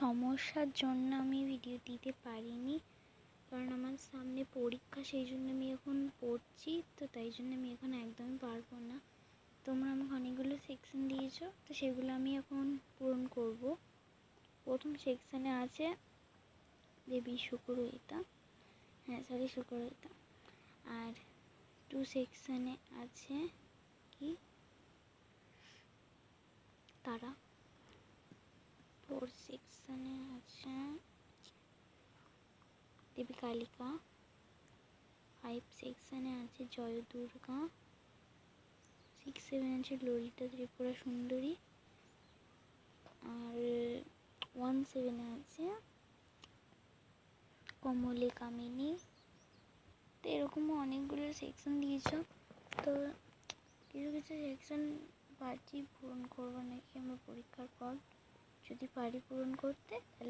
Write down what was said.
সমস্যার জন্য আমি ভিডিও দিতে পারিনি, কারণ আমার সামনে পরীক্ষা, সেই জন্য আমি এখন পড়ছি, তো তাই জন্য আমি এখন একদমই পারবো না। তোমরা আমাকে অনেকগুলো সেকশন দিয়েছো, তো সেগুলো আমি এখন পূরণ করব। প্রথম সেকশানে আছে দেবী শুক্রহিতা, শুক্রহিতা। আর 2 সেকশানে আছে কি তারা। 4 সেকশানে আছে দেবী কালিকা। 5 সেকশানে আছে জয় দুর্গা। 6-7 আছে ললিতা ত্রিপুরা সুন্দরী। আর 1-7 আছে কমলে কামিনী। তো এরকমও অনেকগুলো সেকশন দিয়েছ, তো কিছু কিছু সেকশন পারছি পূরণ করবো নাকি আমার পরীক্ষার পর। যদি পারি পূরণ করতে তাহলে